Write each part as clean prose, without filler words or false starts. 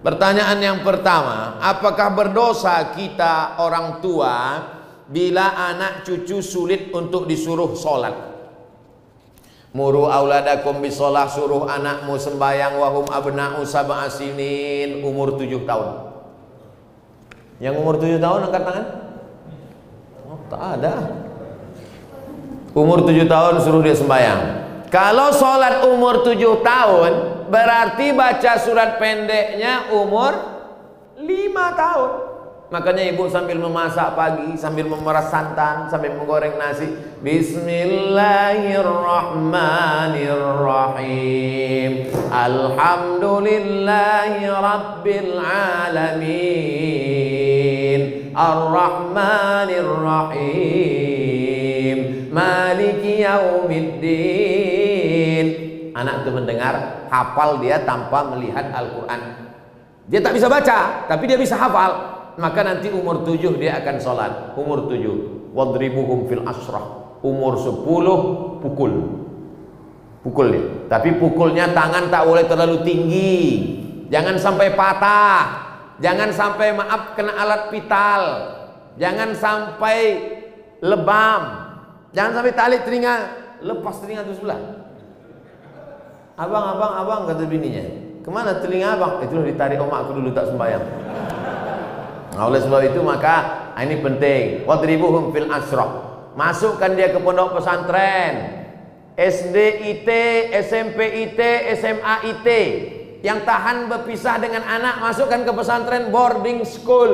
Pertanyaan yang pertama, apakah berdosa kita orang tua bila anak cucu sulit untuk disuruh sholat? Muru auladakum bisolah, suruh anakmu sembahyang wahum abna'u sab'a sinin, umur 7 tahun. Yang umur 7 tahun angkat tangan? Oh, tak ada. Umur 7 tahun suruh dia sembahyang. Kalau sholat umur 7 tahun, berarti baca surat pendeknya umur 5 tahun. Makanya ibu sambil memasak pagi, sambil memeras santan, sambil menggoreng nasi, Bismillahirrahmanirrahim, Alhamdulillahi Rabbil Alamin, Ar-Rahmanirrahim, Maliki Yaumiddin. Anak itu mendengar, hafal dia tanpa melihat Al-Quran. Dia tak bisa baca, tapi dia bisa hafal. Maka nanti umur 7 dia akan sholat. Umur 7, wadribuhum fil asrah. Umur 10 pukul dia. Tapi pukulnya tangan tak boleh terlalu tinggi, jangan sampai patah, jangan sampai maaf kena alat vital, jangan sampai lebam, jangan sampai tali telinga, lepas telinga itu sebelah. Abang, kata bininya, kemana telinga abang? Itulah ditarik omakku dulu tak sembahyang. Nah, oleh sebab itu maka ini penting. Wadribuhum fil asrah. Masukkan dia ke pondok pesantren, SD IT, SMP IT, SMA IT. Yang tahan berpisah dengan anak, masukkan ke pesantren boarding school.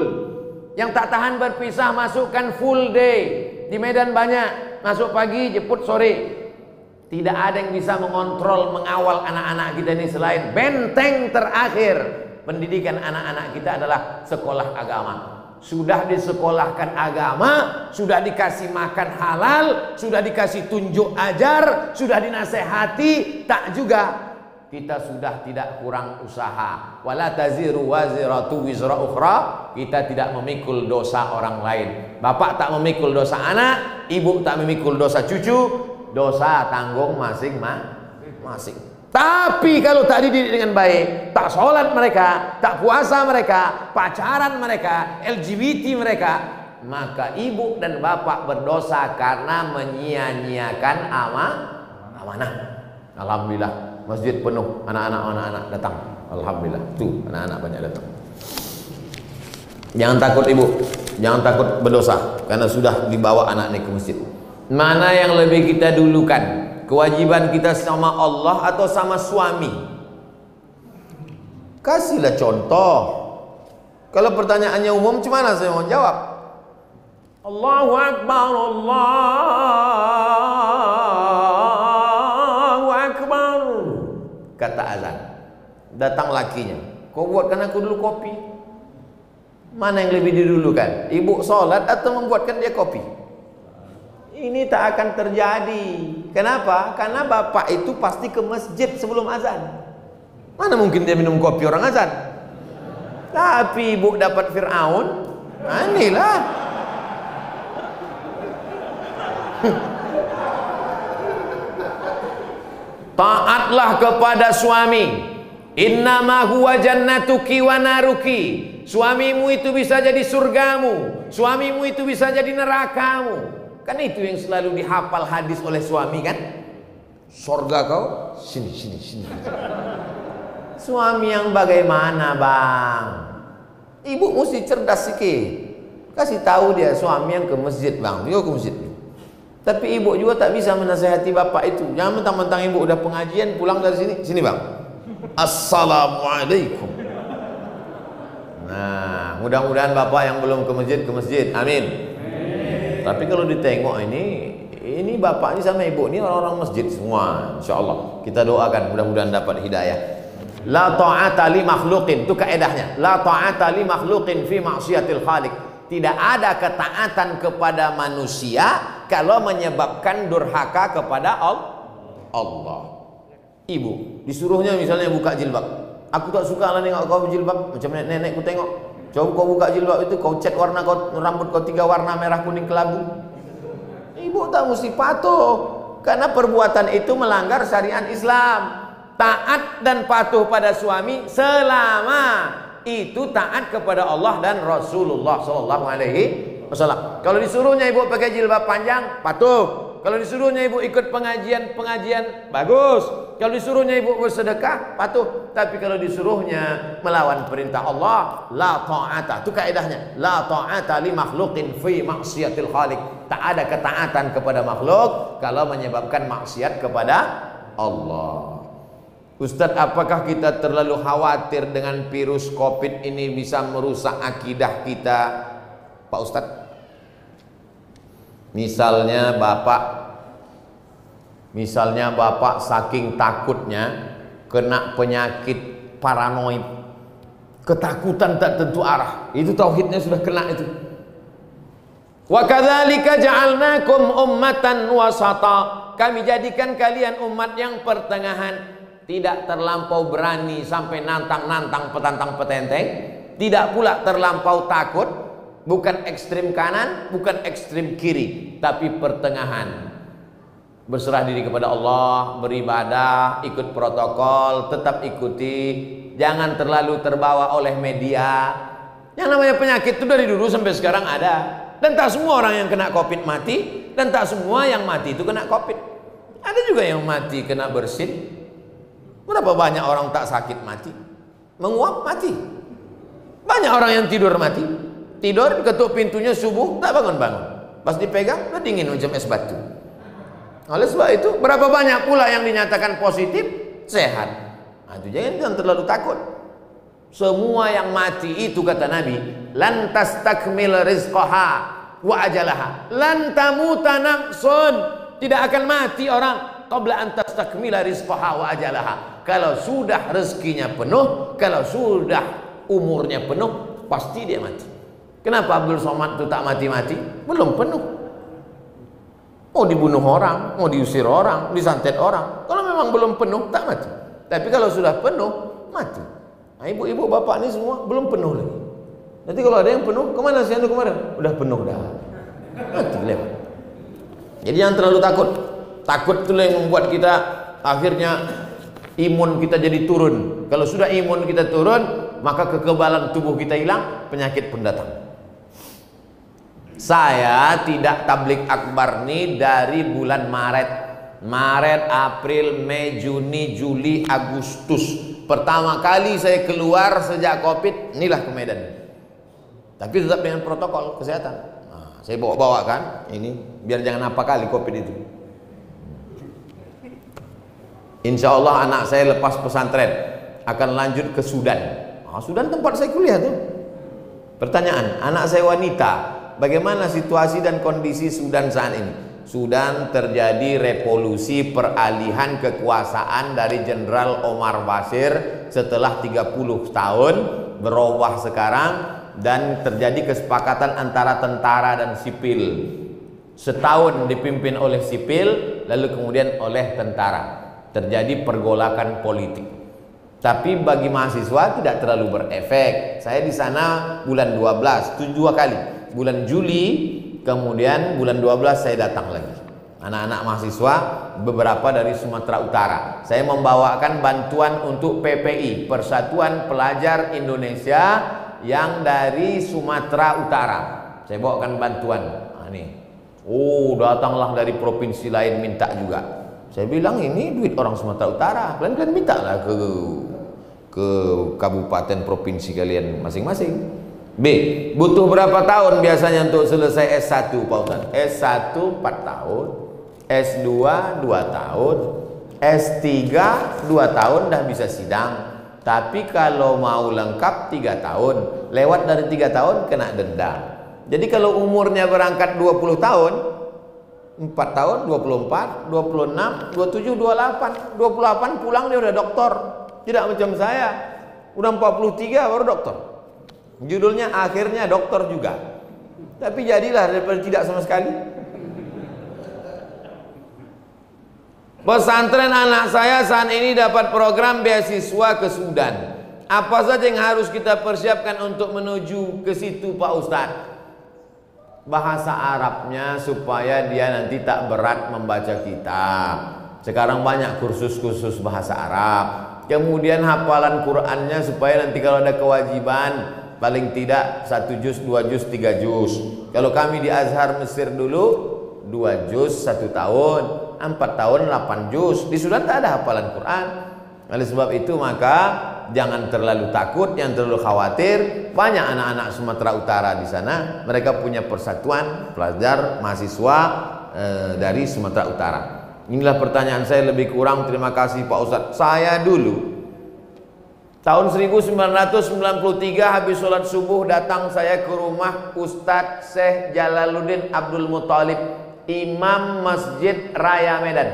Yang tak tahan berpisah, masukkan full day. Di Medan banyak, masuk pagi, jemput sore. Tidak ada yang bisa mengontrol, mengawal anak-anak kita ini selain benteng terakhir pendidikan anak-anak kita adalah sekolah agama. Sudah disekolahkan agama, sudah dikasih makan halal, sudah dikasih tunjuk ajar, sudah dinasehati, tak juga kita sudah tidak kurang usaha. Wala taziru waziratu wizra ukhra, kita tidak memikul dosa orang lain. Bapak tak memikul dosa anak, ibu tak memikul dosa cucu, dosa tanggung masing-masing. Tapi kalau tak dididik dengan baik, tak sholat mereka, tak puasa mereka, pacaran mereka, LGBT mereka, maka ibu dan bapak berdosa karena menyia-nyiakan amanah. Alhamdulillah, masjid penuh, anak-anak datang. Alhamdulillah, tuh anak-anak banyak datang. Jangan takut ibu, jangan takut berdosa karena sudah dibawa anak ini ke masjid. Mana yang lebih kita dulukan? Kewajiban kita sama Allah atau sama suami? Kasihlah contoh. Kalau pertanyaannya umum, gimana saya mau jawab? Allahu Akbar, Allahu Akbar, kata azan. Datang lakinya, kau buatkan aku dulu kopi. Mana yang lebih didulukan? Ibu sholat atau membuatkan dia kopi? Ini tak akan terjadi. Kenapa? Karena bapak itu pasti ke masjid sebelum azan. Mana mungkin dia minum kopi orang azan? Tapi ibu dapat Fir'aun, inilah. Taatlah kepada suami. Innama huwa jannatuki wa naruki. Suamimu itu bisa jadi surgamu, suamimu itu bisa jadi nerakamu. Kan itu yang selalu dihafal hadis oleh suami kan? Surga kau, sini. Suami yang bagaimana bang? Ibu mesti cerdas sikit. Kasih tahu dia suami yang ke masjid bang, dia ke masjid. Tapi ibu juga tak bisa menasihati bapak itu. Jangan mentang-mentang ibu udah pengajian pulang dari sini bang. Assalamualaikum. Nah, mudah-mudahan bapak yang belum ke masjid, amin. Tapi kalau ditengok ini bapak ini sama ibu ini orang-orang masjid semua, insyaallah. Kita doakan mudah-mudahan dapat hidayah. La ta'ata li makhluqin, itu kaedahnya. La ta'ata li makhluqin fi ma'siyatil khaliq. Tidak ada ketaatan kepada manusia kalau menyebabkan durhaka kepada Allah. Ibu disuruhnya misalnya buka jilbab. Aku tak suka lah nengok kau jilbab, macam nenekku tengok. Coba kau buka jilbab itu, kau cat warna kau, rambut kau 3 warna, merah, kuning, kelabu. Ibu tak mesti patuh, karena perbuatan itu melanggar syariat Islam. Taat dan patuh pada suami selama itu taat kepada Allah dan Rasulullah sallallahu alaihi wasallam. Kalau disuruhnya ibu pakai jilbab panjang, patuh. Kalau disuruhnya ibu ikut pengajian, bagus. Kalau disuruhnya ibu bersedekah, patuh. Tapi kalau disuruhnya melawan perintah Allah, la ta'ata. Itu kaidahnya. La ta'ata li makhluqin fi maksiatil khaliq. Tak ada ketaatan kepada makhluk kalau menyebabkan maksiat kepada Allah. Ustadz, apakah kita terlalu khawatir dengan virus COVID ini bisa merusak akidah kita, Pak Ustadz? Misalnya bapak saking takutnya kena penyakit paranoid, ketakutan tak tentu arah, itu tauhidnya sudah kena itu. Wa kadzalika ja'alnakum ummatan wasata. Kami jadikan kalian umat yang pertengahan, tidak terlampau berani sampai nantang-nantang petantang petenteng, tidak pula terlampau takut. Bukan ekstrim kanan, bukan ekstrim kiri, tapi pertengahan. Berserah diri kepada Allah, beribadah, ikut protokol, tetap ikuti. Jangan terlalu terbawa oleh media. Yang namanya penyakit itu dari dulu sampai sekarang ada. Dan tak semua orang yang kena COVID mati, dan tak semua yang mati itu kena COVID. Ada juga yang mati kena bersin. Berapa banyak orang tak sakit mati? Menguap mati. Banyak orang yang tidur mati. Tidur, ketuk pintunya subuh, tak bangun-bangun. Pas dipegang, udah dingin macam es batu. Oleh sebab itu, berapa banyak pula yang dinyatakan positif, sehat. Nah, itu jangan terlalu takut. Semua yang mati itu, kata Nabi, lan tastakmil rizqaha wa ajalaha. Lan tamuta nafsun. Tidak akan mati orang qabla an tastakmila rizqaha wa ajalaha. Kalau sudah rezekinya penuh, kalau sudah umurnya penuh, pasti dia mati. Kenapa Abdul Somad itu tak mati-mati? Belum penuh. Mau dibunuh orang, mau diusir orang, disantet orang. Kalau memang belum penuh, tak mati. Tapi kalau sudah penuh, mati. Nah, ibu-ibu, bapak ini semua belum penuh lagi. Nanti kalau ada yang penuh, kemana sih anda kemarin? Udah penuh dah. Mati lewat. Jadi jangan terlalu takut. Takut itulah yang membuat kita akhirnya imun kita jadi turun. Kalau sudah imun kita turun, maka kekebalan tubuh kita hilang, penyakit pun datang. Saya tidak tablik akbar nih dari bulan Maret, April, Mei, Juni, Juli, Agustus. Pertama kali saya keluar sejak COVID, inilah ke Medan. Tapi tetap dengan protokol kesehatan. Nah, saya bawa-bawa kan ini biar jangan apa kali COVID itu. Insya Allah anak saya lepas pesantren akan lanjut ke Sudan. Nah, Sudan tempat saya kuliah tuh. Pertanyaan, anak saya wanita, bagaimana situasi dan kondisi Sudan saat ini? Sudan terjadi revolusi peralihan kekuasaan dari Jenderal Omar Bashir setelah 30 tahun berubah sekarang, dan terjadi kesepakatan antara tentara dan sipil. Setahun dipimpin oleh sipil, lalu kemudian oleh tentara. Terjadi pergolakan politik. Tapi bagi mahasiswa tidak terlalu berefek. Saya di sana bulan 12, 2 kali. Bulan Juli, kemudian bulan 12 saya datang lagi. Anak-anak mahasiswa beberapa dari Sumatera Utara. Saya membawakan bantuan untuk PPI, Persatuan Pelajar Indonesia yang dari Sumatera Utara. Saya bawakan bantuan. Nah, nih. Oh, datanglah dari provinsi lain minta juga. Saya bilang ini duit orang Sumatera Utara. Kalian minta lah ke kabupaten provinsi kalian masing-masing. B, butuh berapa tahun biasanya untuk selesai S1, Pak Ustaz? S1 4 tahun, S2 2 tahun, S3 2 tahun dah bisa sidang. Tapi kalau mau lengkap 3 tahun, lewat dari 3 tahun kena denda. Jadi kalau umurnya berangkat 20 tahun, 4 tahun, 24, 26, 27, 28 28 pulang dia udah doktor. Tidak macam saya, udah 43 baru doktor. Judulnya akhirnya doktor juga. Tapi jadilah daripada tidak sama sekali. Pesantren anak saya saat ini dapat program beasiswa ke Sudan. Apa saja yang harus kita persiapkan untuk menuju ke situ, Pak Ustadz? Bahasa Arabnya supaya dia nanti tak berat membaca kitab. Sekarang banyak kursus-kursus bahasa Arab. Kemudian hafalan Qur'annya supaya nanti kalau ada kewajiban paling tidak 1 juz, 2 juz, 3 juz. Kalau kami di Azhar Mesir dulu 2 juz 1 tahun, 4 tahun 8 juz. Di Sudan tak ada hafalan Quran. Oleh sebab itu maka jangan terlalu takut, jangan terlalu khawatir. Banyak anak-anak Sumatera Utara di sana, mereka punya persatuan pelajar mahasiswa dari Sumatera Utara. Inilah pertanyaan saya lebih kurang. Terima kasih Pak Ustadz. Saya dulu tahun 1993 habis sholat subuh datang saya ke rumah Ustadz Syekh Jalaluddin Abdul Muthalib, Imam Masjid Raya Medan.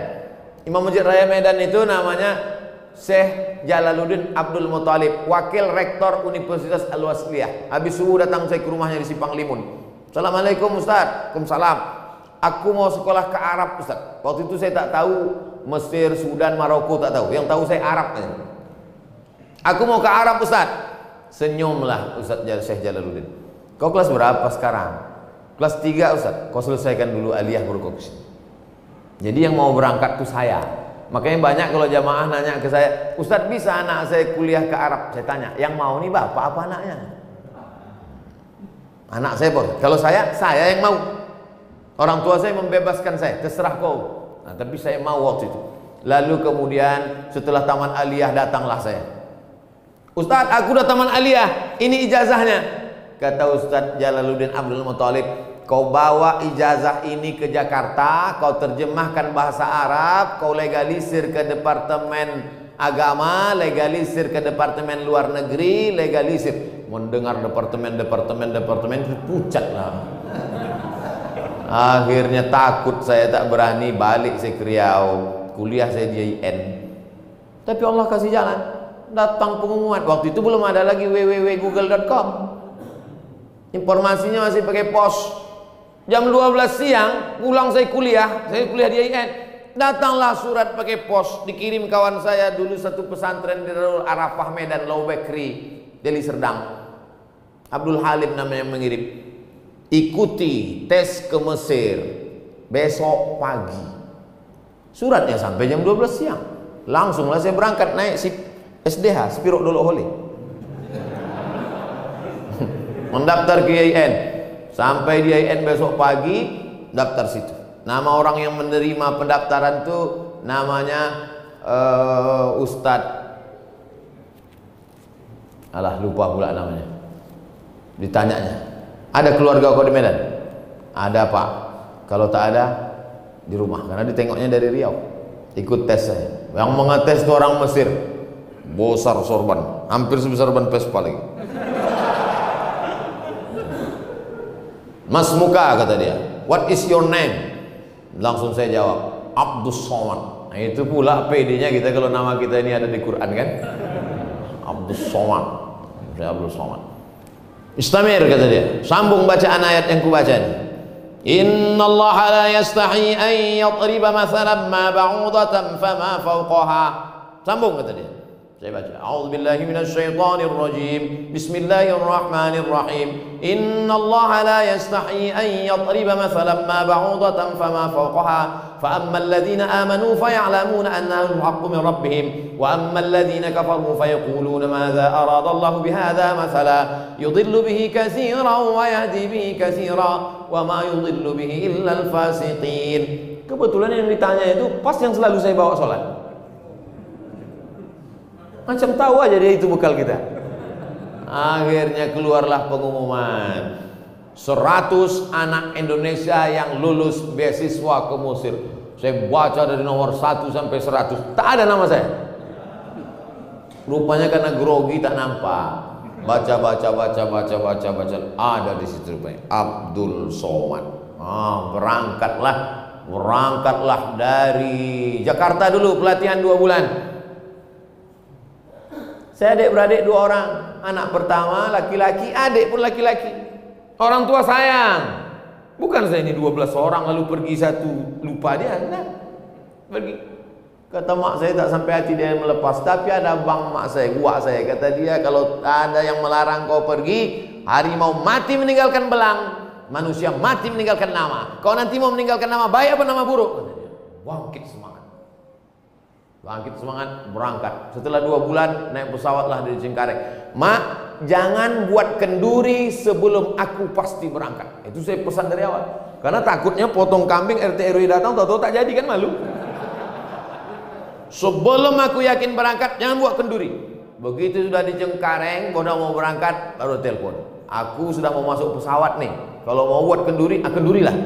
Imam Masjid Raya Medan itu namanya Syekh Jalaluddin Abdul Muthalib, Wakil Rektor Universitas Al-Wasliyah. Habis subuh datang saya ke rumahnya di Simpang Limun. Assalamualaikum Ustadz. Waalaikumsalam. Aku mau sekolah ke Arab Ustadz. Waktu itu saya tak tahu Mesir, Sudan, Maroko tak tahu. Yang tahu saya Arab. Aku mau ke Arab Ustadz. Senyumlah Ustadz Syekh Jalaluddin. Kau kelas berapa sekarang? Kelas 3 Ustadz. Kau selesaikan dulu aliyah baru kau kesini. Jadi yang mau berangkat itu saya. Makanya banyak kalau jamaah nanya ke saya, Ustadz bisa anak saya kuliah ke Arab? Saya tanya, yang mau nih bapak apa anaknya? Anak saya bos. Kalau saya yang mau. Orang tua saya membebaskan saya, terserah kau. Nah, tapi saya mau waktu itu. Lalu kemudian setelah taman aliyah datanglah saya. Ustadz, aku udah taman aliyah, ini ijazahnya. Kata Ustadz Jalaluddin Abdul Muthalib, kau bawa ijazah ini ke Jakarta, kau terjemahkan bahasa Arab, kau legalisir ke Departemen Agama, legalisir ke Departemen Luar Negeri, legalisir. Mendengar departemen itu pucat lah. Akhirnya takut saya, tak berani balik saya ke Riau. Kuliah saya di IAIN. Tapi Allah kasih jalan. Datang pengumuman. Waktu itu belum ada lagi www.google.com. Informasinya masih pakai pos. Jam 12 siang pulang saya kuliah di IAIN. Datanglah surat pakai pos, dikirim kawan saya dulu satu pesantren di Darul Arafah Medan, Lau Bekri, Deli Serdang. Abdul Halim namanya mengirim. Ikuti tes ke Mesir besok pagi. Suratnya sampai jam 12 siang. Langsunglah saya berangkat naik SDH, Spiro Dolo Hole. Mendaftar ke IAIN. Sampai di IAIN besok pagi, daftar situ. Nama orang yang menerima pendaftaran itu namanya Ustadz. Alah, lupa pula namanya. Ditanyanya, ada keluarga kau di Medan? Ada Pak. Kalau tak ada, di rumah. Karena ditengoknya dari Riau. Ikut tes saya. Yang mengetes itu orang Mesir. Besar sorban, hampir sebesar ban Vespa lagi. Mas muka, kata dia. What is your name? Langsung saya jawab, Abdus Somad. Nah, itu pula PD-nya kita kalau nama kita ini ada di Quran kan. Abdus Somad. Saya Abdus Somad. Istamir, kata dia. Sambung bacaan ayat yang kubaca ini. Innallaha la yastahi an yadriba mathalan ma ba'udatan fama fawqaha. Sambung, kata dia. Saya baca. A'udzubillahi minasyaitonir rajim. Bismillahirrahmanirrahim. Innallaha la yastahi an yadriba mathalan ma ba'udatan fama fawqaha. Fa ammal ladzina amanu faya'lamuna annahu al-haqqu min rabbihim wa ammal ladzina kafaru fayaquluna madza arada Allahu bihadza mathala yudhillu bihi katsiran wa yahdi bihi katsiran wa ma yudhillu bihi illa al-fasiqin. Kebetulan yang ditanya itu pas yang selalu saya bawa sholat. Macam tahu aja dia itu bekal kita. Akhirnya keluarlah pengumuman 100 anak Indonesia yang lulus beasiswa ke Mesir. Saya baca dari nomor 1 sampai 100, tak ada nama saya. Rupanya karena grogi tak nampak. Baca, ada di situ rupanya Abdul Somad. Berangkatlah dari Jakarta dulu pelatihan 2 bulan. Saya adik-beradik 2 orang. Anak pertama laki-laki, adik pun laki-laki. Orang tua sayang. Bukan saya ini 12 orang lalu pergi satu, lupa dia. Nah, pergi. Kata mak saya tak sampai hati dia melepas. Tapi ada bang mak saya, buat saya. Kata dia, kalau ada yang melarang kau pergi, harimau mati meninggalkan belang, manusia mati meninggalkan nama. Kau nanti mau meninggalkan nama baik apa nama buruk? Kata dia. Bangkit semangat. Bangkit semangat, berangkat. Setelah 2 bulan naik pesawatlah dari Cengkareng. Mak, jangan buat kenduri sebelum aku pasti berangkat. Itu saya pesan dari awal. Karena takutnya potong kambing RT RW datang, tahu-tahu tak jadi kan, malu. Sebelum aku yakin berangkat, jangan buat kenduri. Begitu sudah di Cengkareng, udah mau berangkat, baru telepon. Aku sudah mau masuk pesawat nih. Kalau mau buat kenduri, kendurilah.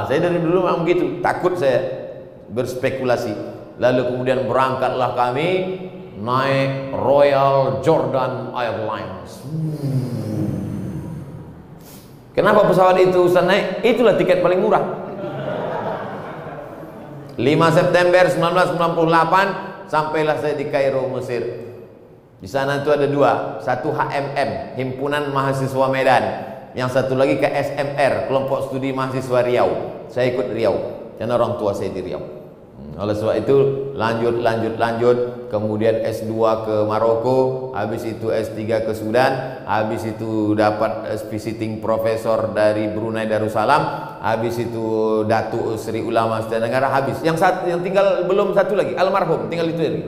Saya dari dulu memang begitu. Takut saya berspekulasi. Lalu kemudian berangkatlah kami naik Royal Jordan Airlines. Kenapa pesawat itu Ustaz naik? Itulah tiket paling murah. 5 September 1998 sampailah saya di Kairo, Mesir. Di sana itu ada 2, satu HMM, Himpunan Mahasiswa Medan, yang satu lagi ke SMR, Kelompok Studi Mahasiswa Riau. Saya ikut Riau, karena orang tua saya di Riau. Oleh sebab itu lanjut, kemudian S2 ke Maroko, habis itu S3 ke Sudan, habis itu dapat visiting profesor dari Brunei Darussalam, habis itu Datuk Seri Ulama Asia Tenggara, habis. Yang tinggal belum satu lagi, almarhum, tinggal itu lagi.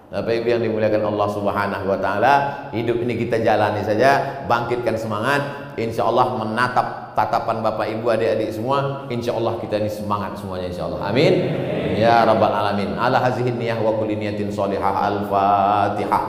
Bapak Ibu yang dimuliakan Allah Subhanahu wa taala, hidup ini kita jalani saja, bangkitkan semangat, insyaallah menatap tatapan Bapak Ibu adik-adik semua, insyaallah kita ini semangat semuanya insyaallah. Amin. Ya rabbal alamin. Ala hazihi niyah wa kulli niyatin shalihah. Al-Fatihah.